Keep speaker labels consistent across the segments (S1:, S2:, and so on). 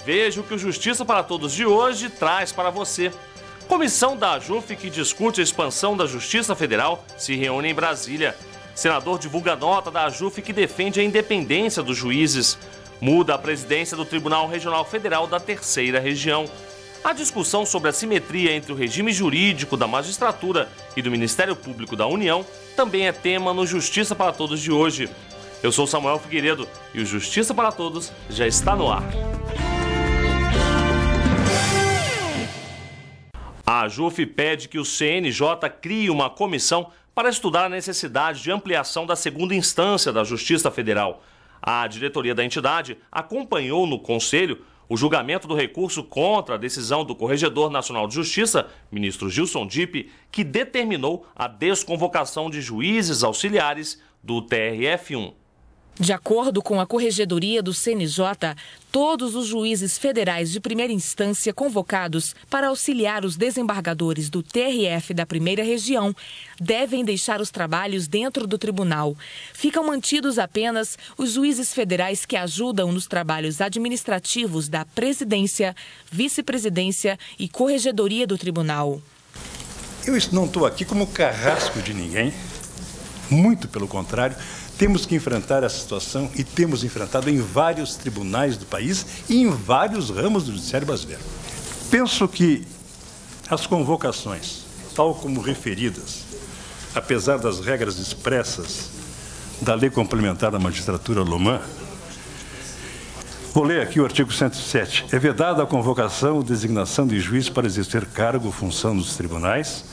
S1: veja o que o Justiça para Todos de hoje traz para você. Comissão da AJUF que discute a expansão da Justiça Federal se reúne em Brasília. Senador divulga nota da AJUF que defende a independência dos juízes. Muda a presidência do Tribunal Regional Federal da Terceira Região. A discussão sobre a simetria entre o regime jurídico da magistratura e do Ministério Público da União também é tema no Justiça para Todos de hoje. Eu sou Samuel Figueiredo e o Justiça para Todos já está no ar. A AJUF pede que o CNJ crie uma comissão para estudar a necessidade de ampliação da segunda instância da Justiça Federal. A diretoria da entidade acompanhou no Conselho o julgamento do recurso contra a decisão do Corregedor Nacional de Justiça, ministro Gilson Dipp, que determinou a desconvocação de juízes auxiliares do TRF1.
S2: De acordo com a Corregedoria do CNJ, todos os juízes federais de primeira instância convocados para auxiliar os desembargadores do TRF da Primeira Região devem deixar os trabalhos dentro do tribunal. Ficam mantidos apenas os juízes federais que ajudam nos trabalhos administrativos da presidência, vice-presidência e corregedoria do tribunal.
S3: Eu não estou aqui como carrasco de ninguém, muito pelo contrário. Temos que enfrentar essa situação e temos enfrentado em vários tribunais do país e em vários ramos do judiciário brasileiro. Penso que as convocações, tal como referidas, apesar das regras expressas da Lei Complementar da Magistratura LOMAN, vou ler aqui o artigo 107. É vedada a convocação ou designação de juiz para exercer cargo ou função nos tribunais,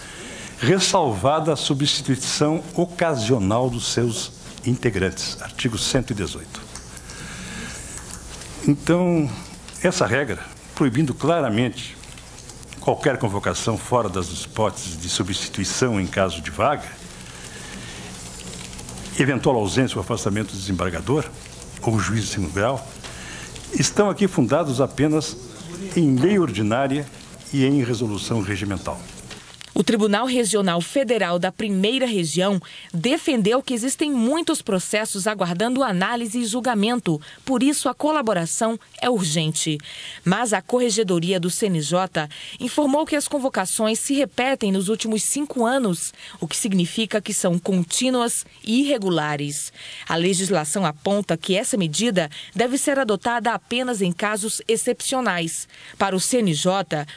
S3: ressalvada a substituição ocasional dos seus integrantes, artigo 118. Então, essa regra, proibindo claramente qualquer convocação fora das hipóteses de substituição em caso de vaga, eventual ausência ou afastamento do desembargador ou juiz de segundo grau, estão aqui fundados apenas em lei ordinária e em resolução regimental.
S2: O Tribunal Regional Federal da Primeira Região defendeu que existem muitos processos aguardando análise e julgamento, por isso a colaboração é urgente. Mas a Corregedoria do CNJ informou que as convocações se repetem nos últimos 5 anos, o que significa que são contínuas e irregulares. A legislação aponta que essa medida deve ser adotada apenas em casos excepcionais. Para o CNJ,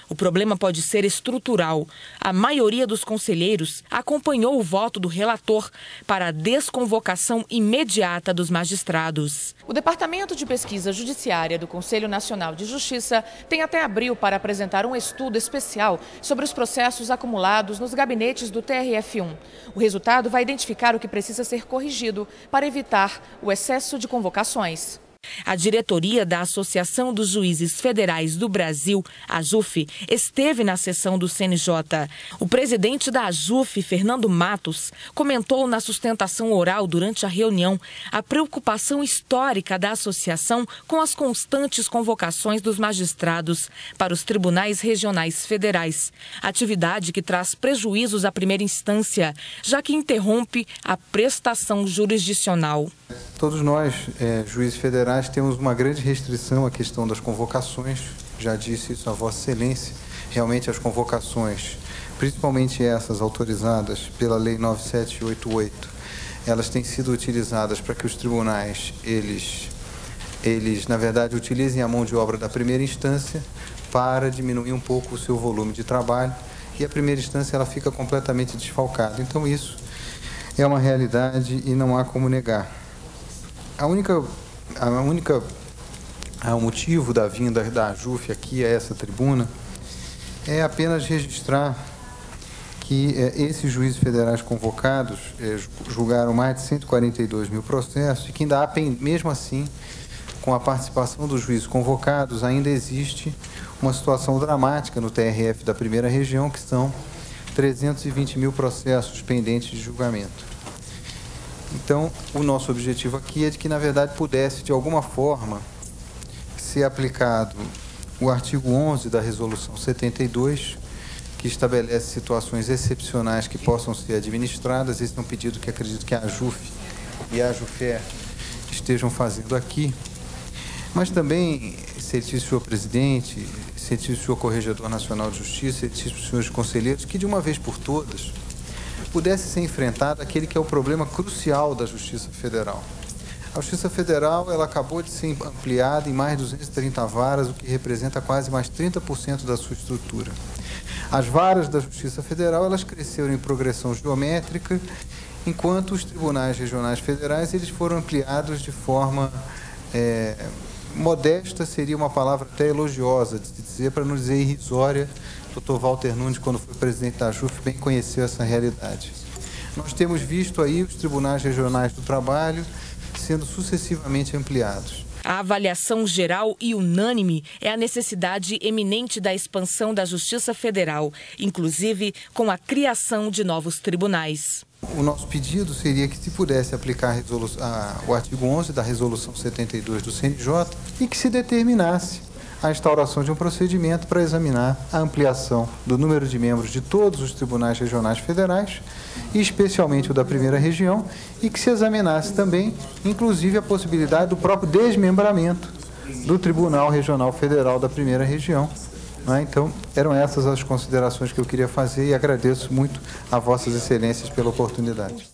S2: o problema pode ser estrutural. A maioria dos conselheiros acompanhou o voto do relator para a desconvocação imediata dos magistrados.
S4: O Departamento de Pesquisa Judiciária do Conselho Nacional de Justiça tem até abril para apresentar um estudo especial sobre os processos acumulados nos gabinetes do TRF1. O resultado vai identificar o que precisa ser corrigido para evitar o excesso de convocações.
S2: A diretoria da Associação dos Juízes Federais do Brasil, AJUF, esteve na sessão do CNJ. O presidente da AJUF, Fernando Matos, comentou na sustentação oral durante a reunião a preocupação histórica da associação com as constantes convocações dos magistrados para os tribunais regionais federais, atividade que traz prejuízos à primeira instância, já que interrompe a prestação jurisdicional.
S5: Todos nós, juízes federais, temos uma grande restrição à questão das convocações. Já disse isso a Vossa Excelência. Realmente as convocações, principalmente essas autorizadas pela Lei 9788, elas têm sido utilizadas para que os tribunais, eles na verdade, utilizem a mão de obra da primeira instância para diminuir um pouco o seu volume de trabalho e a primeira instância ela fica completamente desfalcada. Então isso é uma realidade e não há como negar. O motivo da vinda da AJUF aqui a essa tribuna é apenas registrar que esses juízes federais convocados julgaram mais de 142 mil processos e que ainda há, mesmo assim, com a participação dos juízes convocados, ainda existe uma situação dramática no TRF da Primeira Região, que são 320 mil processos pendentes de julgamento. Então, o nosso objetivo aqui é de que, na verdade, pudesse, de alguma forma, ser aplicado o artigo 11 da Resolução 72, que estabelece situações excepcionais que possam ser administradas. Esse é um pedido que acredito que a AJUF e a AJUFER estejam fazendo aqui. Mas também, excelentíssimo senhor presidente, excelentíssimo senhor corregedor nacional de justiça, excelentíssimos senhores conselheiros, que de uma vez por todas pudesse ser enfrentado aquele que é o problema crucial da Justiça Federal. A Justiça Federal, ela acabou de ser ampliada em mais de 230 varas, o que representa quase mais 30% da sua estrutura. As varas da Justiça Federal, elas cresceram em progressão geométrica, enquanto os tribunais regionais federais, eles foram ampliados de forma modesta, seria uma palavra até elogiosa de dizer, para não dizer irrisória. O Dr. Walter Nunes, quando foi presidente da JUF, bem conheceu essa realidade. Nós temos visto aí os tribunais regionais do trabalho sendo sucessivamente ampliados.
S2: A avaliação geral e unânime é a necessidade eminente da expansão da Justiça Federal, inclusive com a criação de novos tribunais.
S5: O nosso pedido seria que se pudesse aplicar o artigo 11 da Resolução 72 do CNJ e que se determinasse a instauração de um procedimento para examinar a ampliação do número de membros de todos os tribunais regionais federais, e especialmente o da primeira região, e que se examinasse também, inclusive, a possibilidade do próprio desmembramento do Tribunal Regional Federal da primeira região. Então, eram essas as considerações que eu queria fazer e agradeço muito a Vossas Excelências pela oportunidade.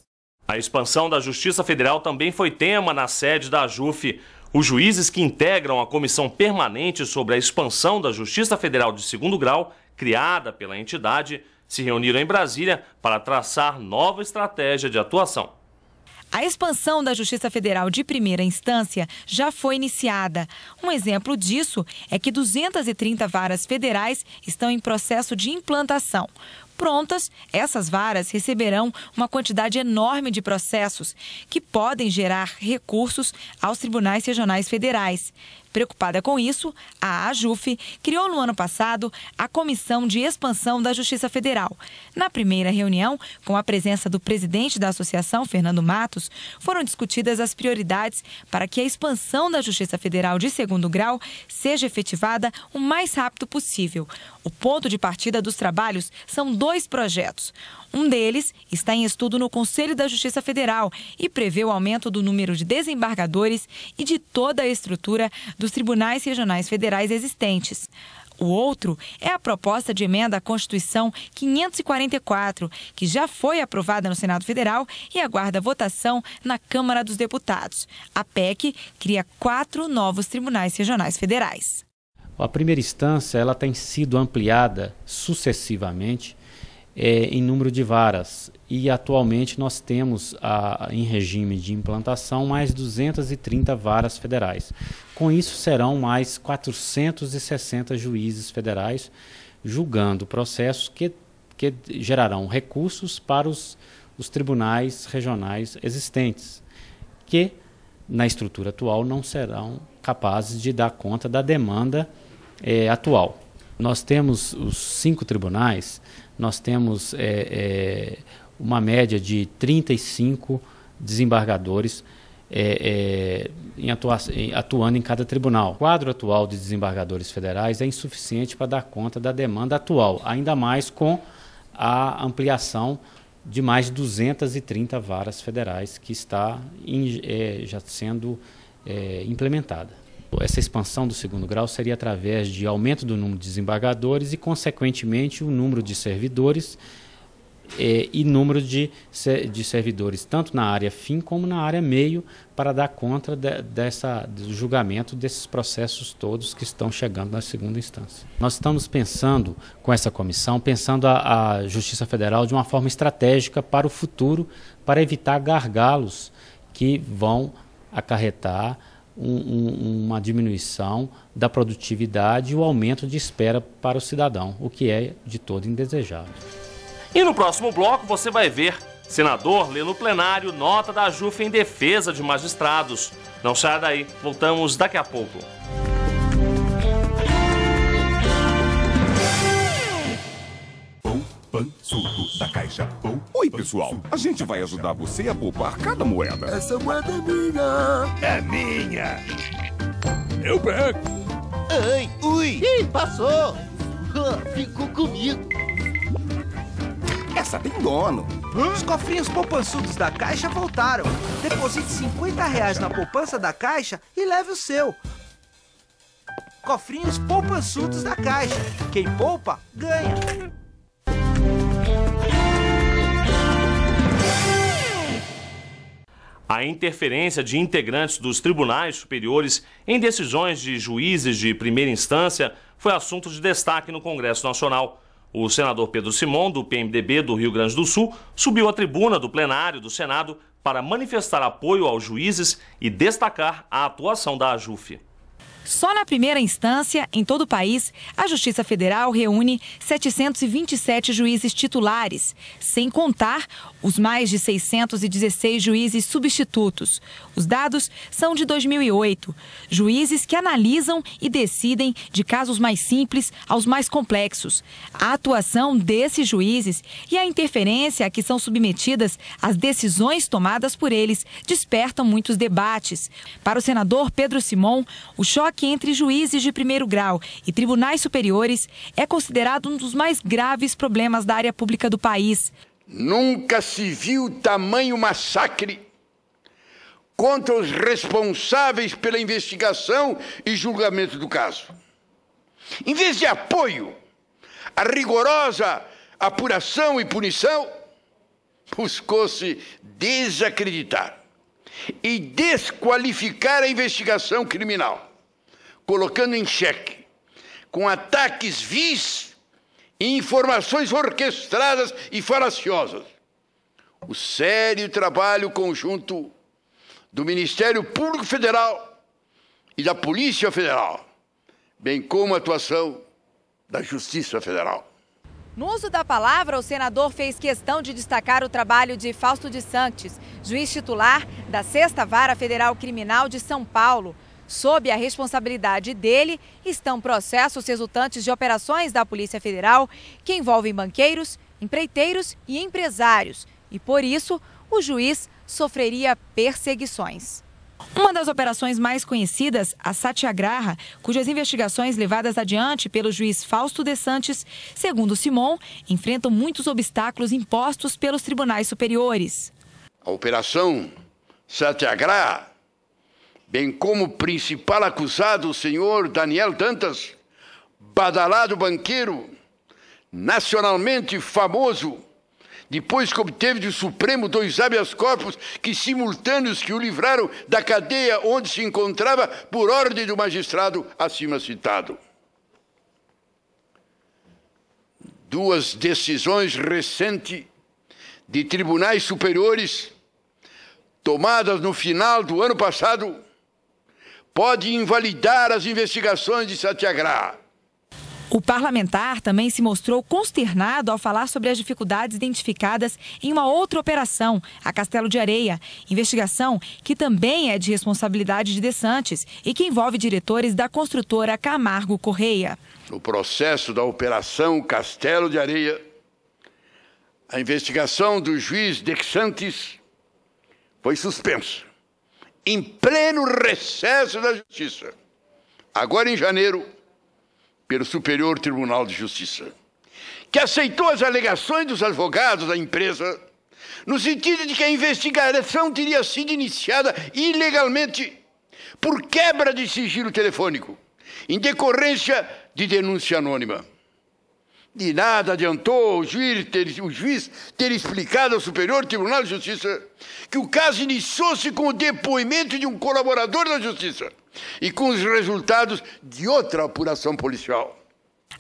S1: A expansão da Justiça Federal também foi tema na sede da JUF. Os juízes que integram a comissão permanente sobre a expansão da Justiça Federal de segundo grau, criada pela entidade, se reuniram em Brasília para traçar nova estratégia de atuação.
S6: A expansão da Justiça Federal de primeira instância já foi iniciada. Um exemplo disso é que 230 varas federais estão em processo de implantação. Prontas, essas varas receberão uma quantidade enorme de processos que podem gerar recursos aos tribunais regionais federais. Preocupada com isso, a AJUF criou no ano passado a Comissão de Expansão da Justiça Federal. Na primeira reunião, com a presença do presidente da associação, Fernando Matos, foram discutidas as prioridades para que a expansão da Justiça Federal de segundo grau seja efetivada o mais rápido possível. O ponto de partida dos trabalhos são 2 projetos. Um deles está em estudo no Conselho da Justiça Federal e prevê o aumento do número de desembargadores e de toda a estrutura dos tribunais regionais federais existentes. O outro é a proposta de emenda à Constituição 544, que já foi aprovada no Senado Federal e aguarda votação na Câmara dos Deputados. A PEC cria 4 novos tribunais regionais federais.
S7: A primeira instância ela tem sido ampliada sucessivamente em número de varas e atualmente nós temos em regime de implantação mais 230 varas federais. Com isso serão mais 460 juízes federais julgando processos que gerarão recursos para os tribunais regionais existentes, que na estrutura atual não serão capazes de dar conta da demanda atual. Nós temos os 5 tribunais, nós temos uma média de 35 desembargadores atuando em cada tribunal. O quadro atual de desembargadores federais é insuficiente para dar conta da demanda atual, ainda mais com a ampliação de mais de 230 varas federais que está já sendo implementada. Essa expansão do segundo grau seria através de aumento do número de desembargadores e, consequentemente, o número de servidores e número de servidores, tanto na área fim como na área meio, para dar conta do julgamento desses processos todos que estão chegando na segunda instância. Nós estamos pensando, com essa comissão, a Justiça Federal de uma forma estratégica para o futuro, para evitar gargalos que vão acarretar uma diminuição da produtividade e o aumento de espera para o cidadão, o que é de todo indesejável.
S1: E no próximo bloco você vai ver senador lê no plenário nota da JUF em defesa de magistrados. Não saia daí, voltamos daqui a pouco.
S8: Poupançudo da Caixa. Oi, pessoal. A gente vai ajudar você a poupar cada moeda.
S9: Essa moeda é minha.
S8: É minha. Eu pego.
S9: Ai, ui. Ih, passou. Ficou comigo.
S8: Essa tem dono.
S10: Os cofrinhos poupançudos da Caixa voltaram. Deposite R$50 na poupança da Caixa e leve o seu. cofrinhos poupançudos da Caixa. Quem poupa, ganha.
S1: A interferência de integrantes dos tribunais superiores em decisões de juízes de primeira instância foi assunto de destaque no Congresso Nacional. O senador Pedro Simon, do PMDB do Rio Grande do Sul, subiu à tribuna do plenário do Senado para manifestar apoio aos juízes e destacar a atuação da AJUF.
S6: Só na primeira instância, em todo o país, a Justiça Federal reúne 727 juízes titulares, sem contar os mais de 616 juízes substitutos. Os dados são de 2008. Juízes que analisam e decidem de casos mais simples aos mais complexos. A atuação desses juízes e a interferência a que são submetidas as decisões tomadas por eles despertam muitos debates. Para o senador Pedro Simon, o choque entre juízes de primeiro grau e tribunais superiores é considerado um dos mais graves problemas da área pública do país.
S11: Nunca se viu tamanho massacre contra os responsáveis pela investigação e julgamento do caso. Em vez de apoio à rigorosa apuração e punição, buscou-se desacreditar e desqualificar a investigação criminal, colocando em xeque, com ataques vis e informações orquestradas e falaciosas, o sério trabalho conjunto do Ministério Público Federal e da Polícia Federal, bem como a atuação da Justiça Federal.
S6: No uso da palavra, o senador fez questão de destacar o trabalho de Fausto de Sanctis, juiz titular da 6ª Vara Federal Criminal de São Paulo. Sob a responsabilidade dele estão processos resultantes de operações da Polícia Federal que envolvem banqueiros, empreiteiros e empresários. E por isso, o juiz sofreria perseguições. Uma das operações mais conhecidas, a Satyagraha, cujas investigações levadas adiante pelo juiz Fausto de Sanctis, segundo Simon, enfrentam muitos obstáculos impostos pelos tribunais superiores.
S11: A operação Satyagraha, bem como o principal acusado, o senhor Daniel Dantas, badalado banqueiro, nacionalmente famoso, depois que obteve do Supremo 2 habeas corpus que simultâneos que o livraram da cadeia onde se encontrava por ordem do magistrado acima citado. 2 decisões recentes de tribunais superiores, tomadas no final do ano passado, pode invalidar as investigações de Satyagraha.
S6: O parlamentar também se mostrou consternado ao falar sobre as dificuldades identificadas em uma outra operação, a Castelo de Areia, investigação que também é de responsabilidade de De Sanctis e que envolve diretores da construtora Camargo Correia.
S11: No processo da Operação Castelo de Areia, a investigação do juiz De Sanctis foi suspensa, em pleno recesso da Justiça, agora em janeiro, pelo Superior Tribunal de Justiça, que aceitou as alegações dos advogados da empresa, no sentido de que a investigação teria sido iniciada ilegalmente por quebra de sigilo telefônico, em decorrência de denúncia anônima. De nada adiantou o juiz ter explicado ao Superior Tribunal de Justiça que o caso iniciou-se com o depoimento de um colaborador da Justiça e com os resultados de outra apuração policial.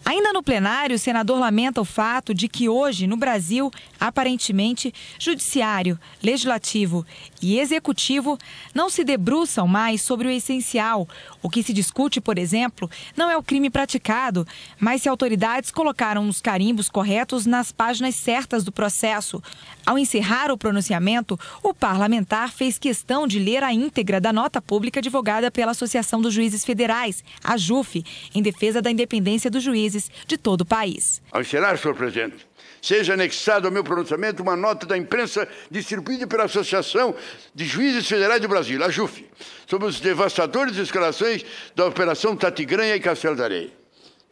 S6: Ainda no plenário, o senador lamenta o fato de que hoje, no Brasil, aparentemente, judiciário, legislativo e executivo não se debruçam mais sobre o essencial. O que se discute, por exemplo, não é o crime praticado, mas se autoridades colocaram os carimbos corretos nas páginas certas do processo. Ao encerrar o pronunciamento, o parlamentar fez questão de ler a íntegra da nota pública divulgada pela Associação dos Juízes Federais, a AJUF, em defesa da independência dos juízes de todo o país.
S11: Ao encerrar, senhor presidente, seja anexado ao meu pronunciamento uma nota da imprensa distribuída pela Associação de Juízes Federais do Brasil, a AJUF, sobre os devastadores escalações da Operação Tatiguranha e Castelo da Areia.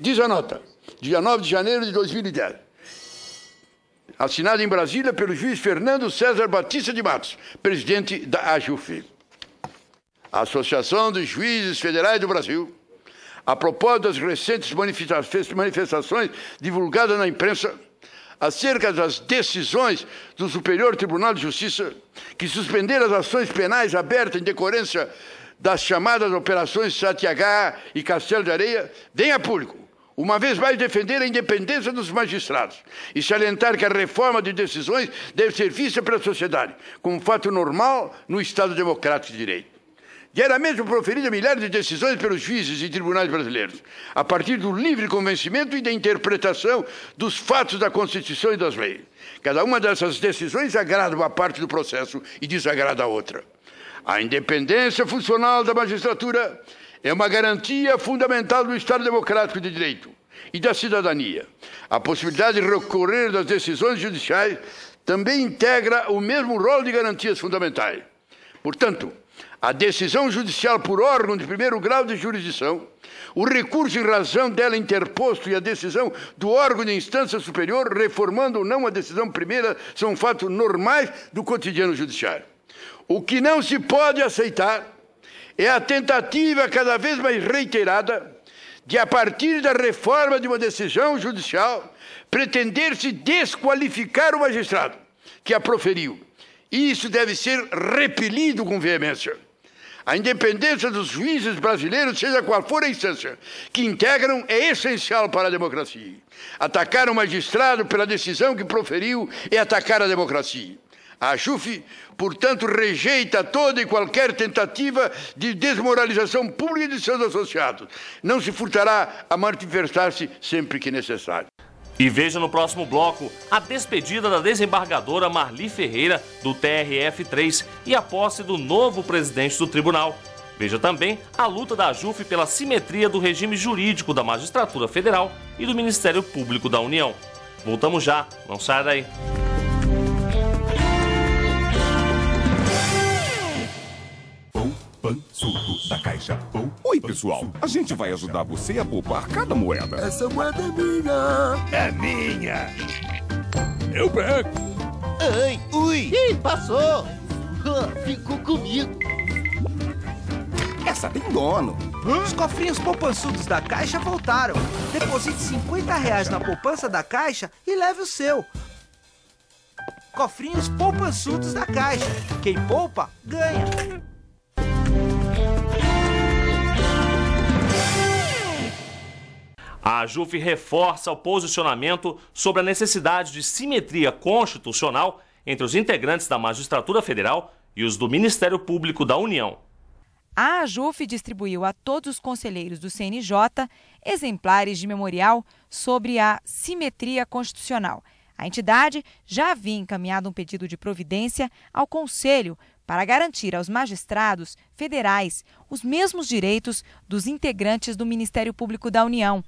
S11: Diz a nota, dia 9 de janeiro de 2010, assinada em Brasília pelo juiz Fernando César Batista de Matos, presidente da AJUF. A Associação dos Juízes Federais do Brasil A propósito das recentes manifestações divulgadas na imprensa acerca das decisões do Superior Tribunal de Justiça que suspenderam as ações penais abertas em decorrência das chamadas operações Satyagraha e Castelo de Areia, venha a público, uma vez mais, defender a independência dos magistrados e salientar que a reforma de decisões deve ser vista pela sociedade como fato normal no Estado democrático de direito. Diariamente proferida milhares de decisões pelos juízes e tribunais brasileiros, a partir do livre convencimento e da interpretação dos fatos da Constituição e das leis. Cada uma dessas decisões agrada uma parte do processo e desagrada a outra. A independência funcional da magistratura é uma garantia fundamental do Estado democrático de direito e da cidadania. A possibilidade de recorrer das decisões judiciais também integra o mesmo rol de garantias fundamentais. Portanto, a decisão judicial por órgão de primeiro grau de jurisdição, o recurso em razão dela interposto e a decisão do órgão de instância superior, reformando ou não a decisão primeira, são fatos normais do cotidiano judiciário. O que não se pode aceitar é a tentativa cada vez mais reiterada de, a partir da reforma de uma decisão judicial, pretender-se desqualificar o magistrado que a proferiu. Isso deve ser repelido com veemência. A independência dos juízes brasileiros, seja qual for a instância que integram, é essencial para a democracia. Atacar o magistrado pela decisão que proferiu é atacar a democracia. A AJUF, portanto, rejeita toda e qualquer tentativa de desmoralização pública de seus associados. Não se furtará a manifestar-se sempre que necessário.
S1: E veja no próximo bloco a despedida da desembargadora Marli Ferreira do TRF3 e a posse do novo presidente do tribunal. Veja também a luta da AJUF pela simetria do regime jurídico da Magistratura Federal e do Ministério Público da União. Voltamos já, não saia daí.
S8: Poupançudo da Caixa. Oi, pessoal. A gente vai ajudar você a poupar cada moeda.
S9: Essa moeda é minha.
S8: É minha. Eu pego.
S9: Ai, ui. Ih, passou. Ficou comigo.
S8: Essa tem dono.
S10: Os cofrinhos poupançudos da Caixa voltaram. Deposite R$50 na poupança da Caixa e leve o seu. Cofrinhos poupançudos da Caixa. Quem poupa, ganha.
S1: A AJUF reforça o posicionamento sobre a necessidade de simetria constitucional entre os integrantes da Magistratura Federal e os do Ministério Público da União.
S6: A AJUF distribuiu a todos os conselheiros do CNJ exemplares de memorial sobre a simetria constitucional. A entidade já havia encaminhado um pedido de providência ao Conselho para garantir aos magistrados federais os mesmos direitos dos integrantes do Ministério Público da União.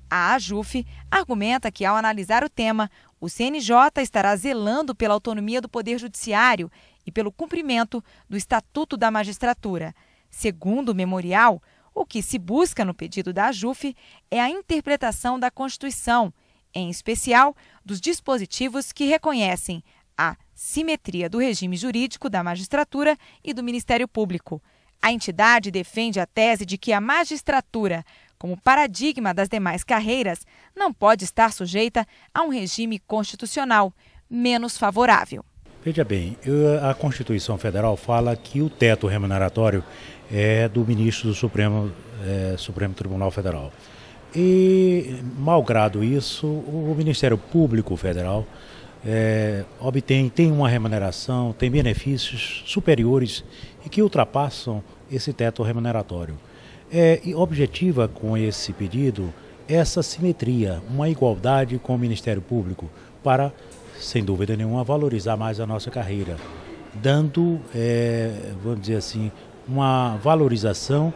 S6: A AJUF argumenta que, ao analisar o tema, o CNJ estará zelando pela autonomia do Poder Judiciário e pelo cumprimento do Estatuto da Magistratura. Segundo o memorial, o que se busca no pedido da AJUF é a interpretação da Constituição, em especial dos dispositivos que reconhecem a simetria do regime jurídico da magistratura e do Ministério Público. A entidade defende a tese de que a magistratura, como paradigma das demais carreiras, não pode estar sujeita a um regime constitucional menos favorável.
S12: Veja bem, a Constituição Federal fala que o teto remuneratório é do ministro do Supremo Tribunal Federal. E, malgrado isso, o Ministério Público Federal tem uma remuneração, tem benefícios superiores e que ultrapassam esse teto remuneratório. E objetiva com esse pedido essa simetria, uma igualdade com o Ministério Público para, sem dúvida nenhuma, valorizar mais a nossa carreira, dando, vamos dizer assim, uma valorização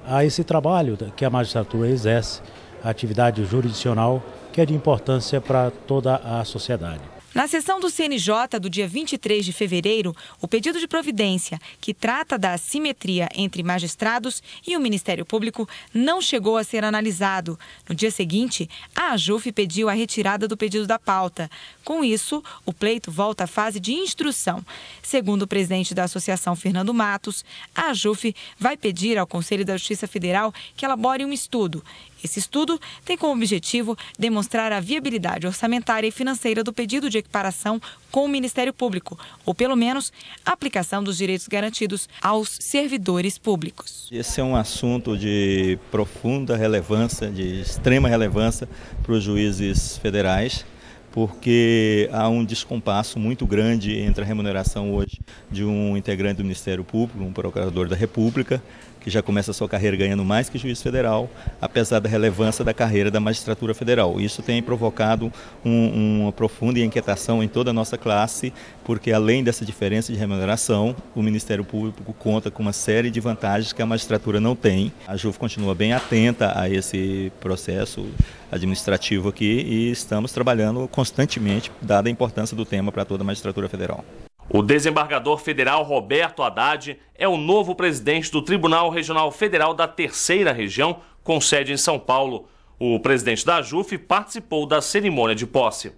S12: a esse trabalho que a magistratura exerce, a atividade jurisdicional, que é de importância para toda a sociedade.
S6: Na sessão do CNJ do dia 23 de fevereiro, o pedido de providência, que trata da assimetria entre magistrados e o Ministério Público, não chegou a ser analisado. No dia seguinte, a AJUF pediu a retirada do pedido da pauta. Com isso, o pleito volta à fase de instrução. Segundo o presidente da Associação, Fernando Matos, a AJUF vai pedir ao Conselho da Justiça Federal que elabore um estudo. Esse estudo tem como objetivo demonstrar a viabilidade orçamentária e financeira do pedido de equiparação com o Ministério Público, ou pelo menos a aplicação dos direitos garantidos aos servidores públicos.
S13: Esse é um assunto de profunda relevância, de extrema relevância para os juízes federais, porque há um descompasso muito grande entre a remuneração hoje de um integrante do Ministério Público, um procurador da República, que já começa a sua carreira ganhando mais que juiz federal, apesar da relevância da carreira da magistratura federal. Isso tem provocado uma profunda inquietação em toda a nossa classe, porque além dessa diferença de remuneração, o Ministério Público conta com uma série de vantagens que a magistratura não tem. A AJUF continua bem atenta a esse processo administrativo aqui e estamos trabalhando constantemente, dada a importância do tema para toda a magistratura federal.
S1: O desembargador federal Roberto Haddad é o novo presidente do Tribunal Regional Federal da Terceira Região, com sede em São Paulo. O presidente da AJUF participou da cerimônia de posse.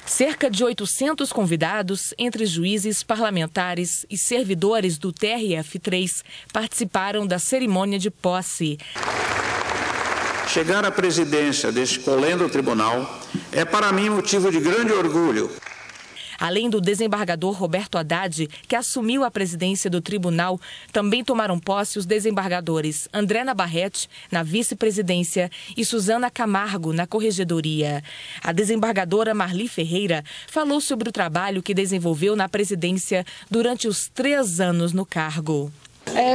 S2: Cerca de 800 convidados, entre juízes, parlamentares e servidores do TRF3, participaram da cerimônia de posse.
S14: Chegar à presidência deste polendo tribunal é para mim motivo de grande orgulho.
S2: Além do desembargador Roberto Haddad, que assumiu a presidência do tribunal, também tomaram posse os desembargadores André Navarrete, na vice-presidência, e Suzana Camargo, na corregedoria. A desembargadora Marli Ferreira falou sobre o trabalho que desenvolveu na presidência durante os 3 anos no cargo.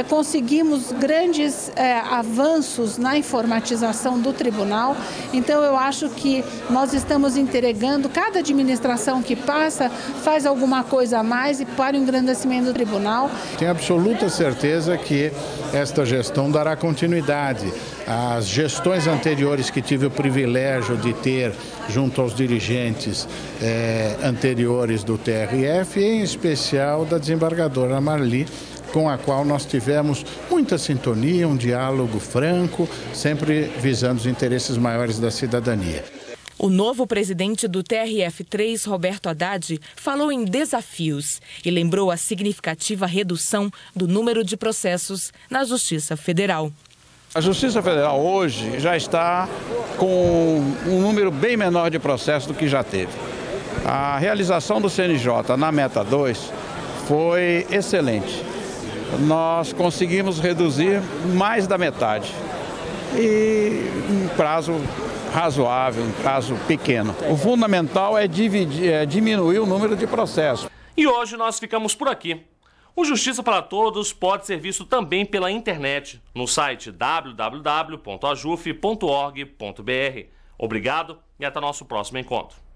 S15: Conseguimos grandes avanços na informatização do tribunal, então eu acho que nós estamos entregando, cada administração que passa faz alguma coisa a mais e para o engrandecimento do tribunal.
S16: Tenho absoluta certeza que esta gestão dará continuidade. As gestões anteriores que tive o privilégio de ter junto aos dirigentes anteriores do TRF, em especial da desembargadora Marli, com a qual nós tivemos muita sintonia, um diálogo franco, sempre visando os interesses maiores da cidadania.
S2: O novo presidente do TRF3, Roberto Haddad, falou em desafios e lembrou a significativa redução do número de processos na Justiça Federal.
S14: A Justiça Federal hoje já está com um número bem menor de processos do que já teve. A realização do CNJ na Meta 2 foi excelente. Nós conseguimos reduzir mais da metade e em um prazo razoável, um prazo pequeno. O fundamental é diminuir o número de processos.
S1: E hoje nós ficamos por aqui. O Justiça para Todos pode ser visto também pela internet, no site www.ajuf.org.br. Obrigado e até nosso próximo encontro.